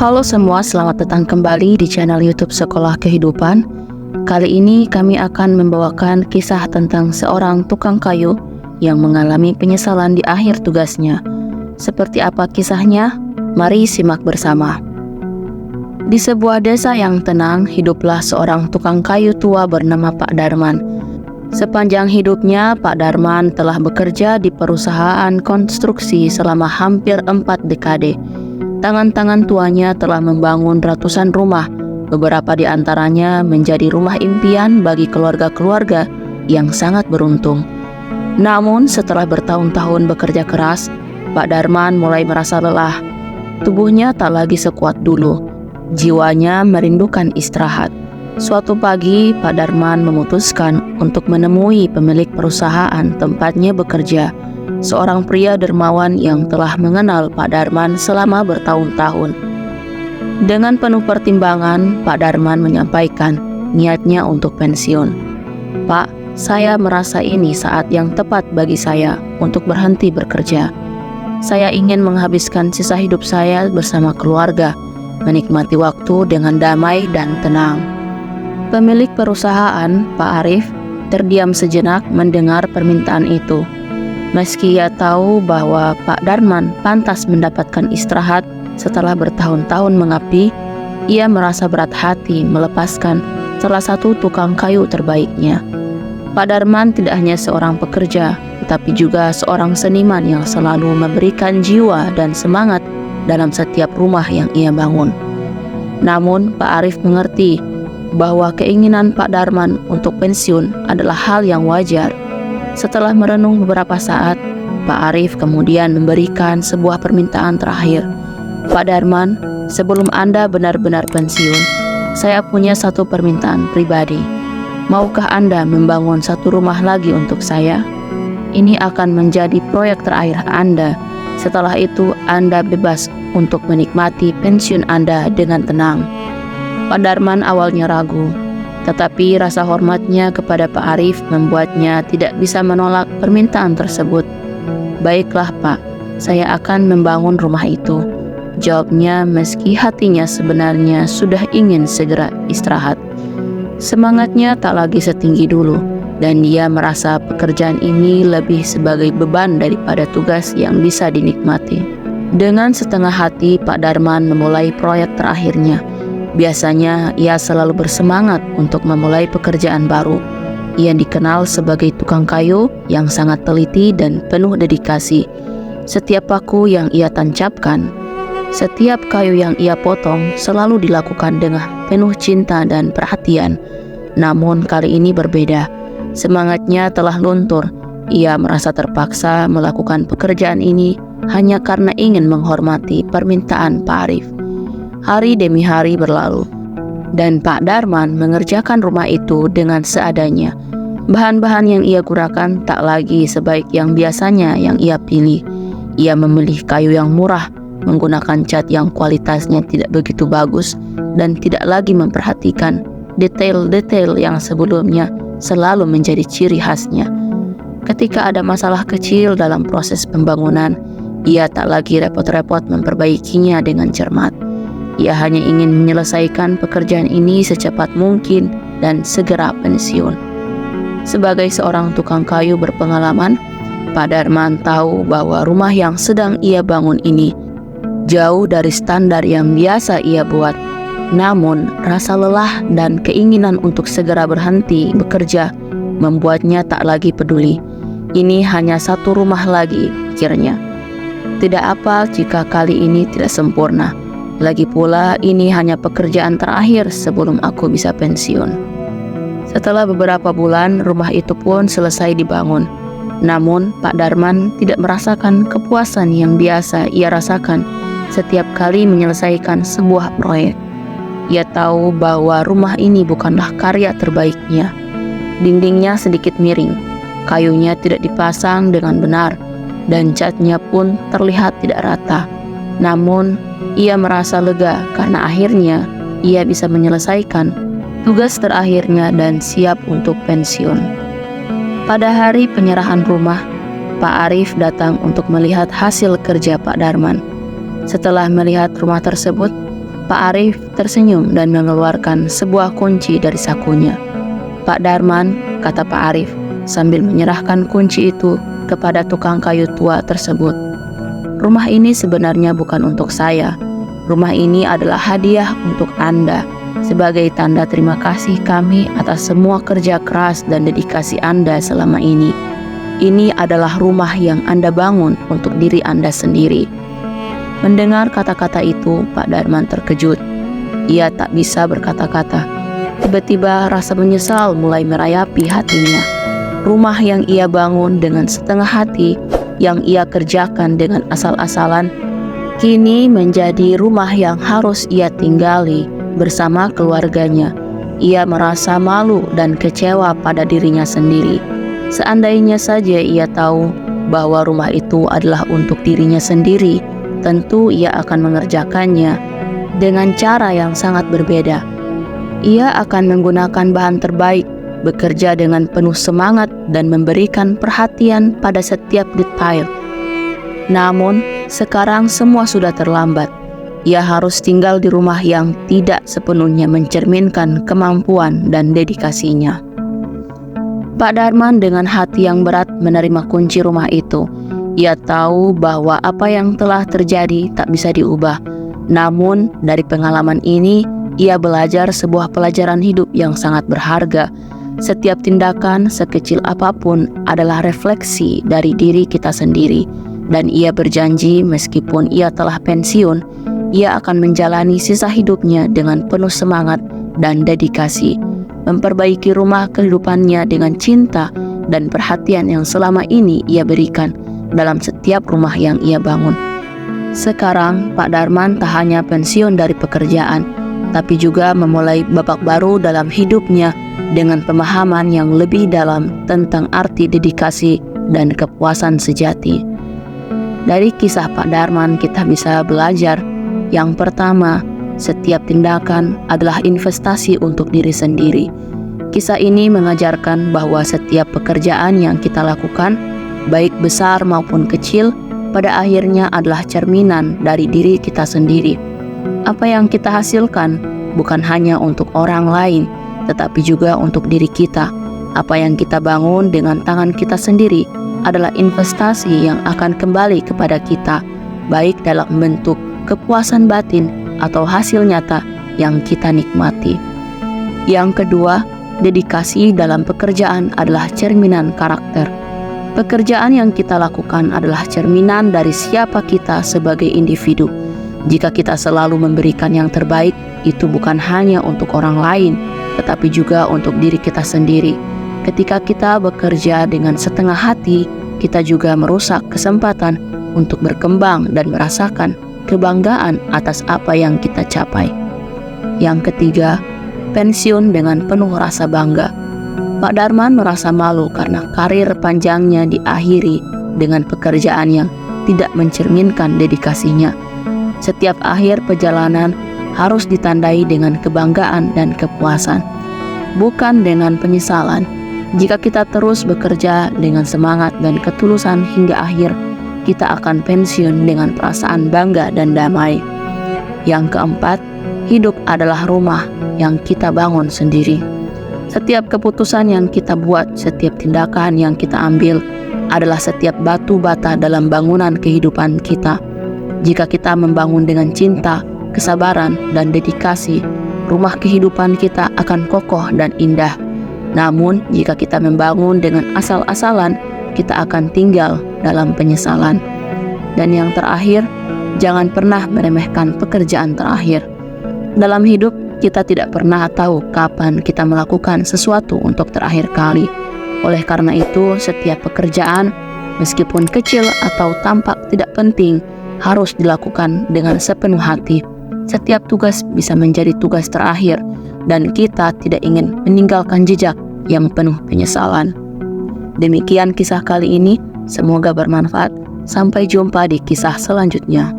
Halo semua, selamat datang kembali di channel YouTube Sekolah Kehidupan. Kali ini kami akan membawakan kisah tentang seorang tukang kayu yang mengalami penyesalan di akhir tugasnya. Seperti apa kisahnya? Mari simak bersama. Di sebuah desa yang tenang, hiduplah seorang tukang kayu tua bernama Pak Darman. Sepanjang hidupnya, Pak Darman telah bekerja di perusahaan konstruksi selama hampir 4 dekade. Tangan-tangan tuanya telah membangun ratusan rumah, beberapa di antaranya menjadi rumah impian bagi keluarga-keluarga yang sangat beruntung. Namun setelah bertahun-tahun bekerja keras, Pak Darman mulai merasa lelah. Tubuhnya tak lagi sekuat dulu, jiwanya merindukan istirahat. Suatu pagi, Pak Darman memutuskan untuk menemui pemilik perusahaan tempatnya bekerja, seorang pria dermawan yang telah mengenal Pak Darman selama bertahun-tahun. Dengan penuh pertimbangan, Pak Darman menyampaikan niatnya untuk pensiun. "Pak, saya merasa ini saat yang tepat bagi saya untuk berhenti bekerja. Saya ingin menghabiskan sisa hidup saya bersama keluarga, menikmati waktu dengan damai dan tenang." Pemilik perusahaan, Pak Arif, terdiam sejenak mendengar permintaan itu. Meski ia tahu bahwa Pak Darman pantas mendapatkan istirahat setelah bertahun-tahun mengabdi, ia merasa berat hati melepaskan salah satu tukang kayu terbaiknya. Pak Darman tidak hanya seorang pekerja, tetapi juga seorang seniman yang selalu memberikan jiwa dan semangat dalam setiap rumah yang ia bangun. Namun, Pak Arif mengerti bahwa keinginan Pak Darman untuk pensiun adalah hal yang wajar. Setelah merenung beberapa saat, Pak Arif kemudian memberikan sebuah permintaan terakhir. "Pak Darman, sebelum Anda benar-benar pensiun, saya punya satu permintaan pribadi. Maukah Anda membangun satu rumah lagi untuk saya? Ini akan menjadi proyek terakhir Anda. Setelah itu, Anda bebas untuk menikmati pensiun Anda dengan tenang." Pak Darman awalnya ragu, tetapi rasa hormatnya kepada Pak Arif membuatnya tidak bisa menolak permintaan tersebut. "Baiklah Pak, saya akan membangun rumah itu," jawabnya meski hatinya sebenarnya sudah ingin segera istirahat. Semangatnya tak lagi setinggi dulu, dan dia merasa pekerjaan ini lebih sebagai beban daripada tugas yang bisa dinikmati. Dengan setengah hati, Pak Darman memulai proyek terakhirnya. Biasanya ia selalu bersemangat untuk memulai pekerjaan baru. Ia dikenal sebagai tukang kayu yang sangat teliti dan penuh dedikasi. Setiap paku yang ia tancapkan, setiap kayu yang ia potong selalu dilakukan dengan penuh cinta dan perhatian. Namun kali ini berbeda. Semangatnya telah luntur. Ia merasa terpaksa melakukan pekerjaan ini hanya karena ingin menghormati permintaan Pak Arif. Hari demi hari berlalu, dan Pak Darman mengerjakan rumah itu dengan seadanya. Bahan-bahan yang ia gunakan tak lagi sebaik yang biasanya yang ia pilih. Ia memilih kayu yang murah, menggunakan cat yang kualitasnya tidak begitu bagus, dan tidak lagi memperhatikan detail-detail yang sebelumnya selalu menjadi ciri khasnya. Ketika ada masalah kecil dalam proses pembangunan, ia tak lagi repot-repot memperbaikinya dengan cermat. Ia hanya ingin menyelesaikan pekerjaan ini secepat mungkin dan segera pensiun. Sebagai seorang tukang kayu berpengalaman, Pak Darman tahu bahwa rumah yang sedang ia bangun ini jauh dari standar yang biasa ia buat. Namun, rasa lelah dan keinginan untuk segera berhenti bekerja membuatnya tak lagi peduli. Ini hanya satu rumah lagi, pikirnya. Tidak apa jika kali ini tidak sempurna. Lagi pula, ini hanya pekerjaan terakhir sebelum aku bisa pensiun. Setelah beberapa bulan, rumah itu pun selesai dibangun. Namun, Pak Darman tidak merasakan kepuasan yang biasa ia rasakan setiap kali menyelesaikan sebuah proyek. Ia tahu bahwa rumah ini bukanlah karya terbaiknya. Dindingnya sedikit miring, kayunya tidak dipasang dengan benar, dan catnya pun terlihat tidak rata. Namun, ia merasa lega karena akhirnya ia bisa menyelesaikan tugas terakhirnya dan siap untuk pensiun. Pada hari penyerahan rumah, Pak Arif datang untuk melihat hasil kerja Pak Darman. Setelah melihat rumah tersebut, Pak Arif tersenyum dan mengeluarkan sebuah kunci dari sakunya. "Pak Darman," kata Pak Arif sambil menyerahkan kunci itu kepada tukang kayu tua tersebut. "Rumah ini sebenarnya bukan untuk saya. Rumah ini adalah hadiah untuk Anda sebagai tanda terima kasih kami atas semua kerja keras dan dedikasi Anda selama ini. Ini adalah rumah yang Anda bangun untuk diri Anda sendiri." Mendengar kata-kata itu, Pak Darman terkejut. Ia tak bisa berkata-kata. Tiba-tiba rasa menyesal mulai merayapi hatinya. Rumah yang ia bangun dengan setengah hati, yang ia kerjakan dengan asal-asalan, kini menjadi rumah yang harus ia tinggali bersama keluarganya. Ia merasa malu dan kecewa pada dirinya sendiri. Seandainya saja ia tahu bahwa rumah itu adalah untuk dirinya sendiri, tentu ia akan mengerjakannya dengan cara yang sangat berbeda. Ia akan menggunakan bahan terbaik, bekerja dengan penuh semangat dan memberikan perhatian pada setiap detail. Namun, sekarang semua sudah terlambat. Ia harus tinggal di rumah yang tidak sepenuhnya mencerminkan kemampuan dan dedikasinya. Pak Darman dengan hati yang berat menerima kunci rumah itu. Ia tahu bahwa apa yang telah terjadi tak bisa diubah. Namun, dari pengalaman ini, ia belajar sebuah pelajaran hidup yang sangat berharga. Setiap tindakan, sekecil apapun, adalah refleksi dari diri kita sendiri. Dan ia berjanji meskipun ia telah pensiun, ia akan menjalani sisa hidupnya dengan penuh semangat dan dedikasi, memperbaiki rumah kehidupannya dengan cinta dan perhatian yang selama ini ia berikan dalam setiap rumah yang ia bangun. Sekarang, Pak Darman tak hanya pensiun dari pekerjaan, tapi juga memulai babak baru dalam hidupnya dengan pemahaman yang lebih dalam tentang arti dedikasi dan kepuasan sejati. Dari kisah Pak Darman kita bisa belajar, yang pertama, setiap tindakan adalah investasi untuk diri sendiri. Kisah ini mengajarkan bahwa setiap pekerjaan yang kita lakukan, baik besar maupun kecil, pada akhirnya adalah cerminan dari diri kita sendiri. Apa yang kita hasilkan bukan hanya untuk orang lain, tetapi juga untuk diri kita. Apa yang kita bangun dengan tangan kita sendiri adalah investasi yang akan kembali kepada kita, baik dalam bentuk kepuasan batin atau hasil nyata yang kita nikmati. Yang kedua, dedikasi dalam pekerjaan adalah cerminan karakter. Pekerjaan yang kita lakukan adalah cerminan dari siapa kita sebagai individu. Jika kita selalu memberikan yang terbaik, itu bukan hanya untuk orang lain, tetapi juga untuk diri kita sendiri. Ketika kita bekerja dengan setengah hati, kita juga merusak kesempatan untuk berkembang dan merasakan kebanggaan atas apa yang kita capai. Yang ketiga, pensiun dengan penuh rasa bangga. Pak Darman merasa malu karena karir panjangnya diakhiri dengan pekerjaan yang tidak mencerminkan dedikasinya. Setiap akhir perjalanan harus ditandai dengan kebanggaan dan kepuasan, bukan dengan penyesalan. Jika kita terus bekerja dengan semangat dan ketulusan hingga akhir, kita akan pensiun dengan perasaan bangga dan damai. Yang keempat, hidup adalah rumah yang kita bangun sendiri. Setiap keputusan yang kita buat, setiap tindakan yang kita ambil adalah setiap batu bata dalam bangunan kehidupan kita. Jika kita membangun dengan cinta, kesabaran, dan dedikasi, rumah kehidupan kita akan kokoh dan indah. Namun, jika kita membangun dengan asal-asalan, kita akan tinggal dalam penyesalan. Dan yang terakhir, jangan pernah meremehkan pekerjaan terakhir. Dalam hidup, kita tidak pernah tahu kapan kita melakukan sesuatu untuk terakhir kali. Oleh karena itu, setiap pekerjaan, meskipun kecil atau tampak tidak penting, harus dilakukan dengan sepenuh hati. Setiap tugas bisa menjadi tugas terakhir, dan kita tidak ingin meninggalkan jejak yang penuh penyesalan. Demikian kisah kali ini, semoga bermanfaat. Sampai jumpa di kisah selanjutnya.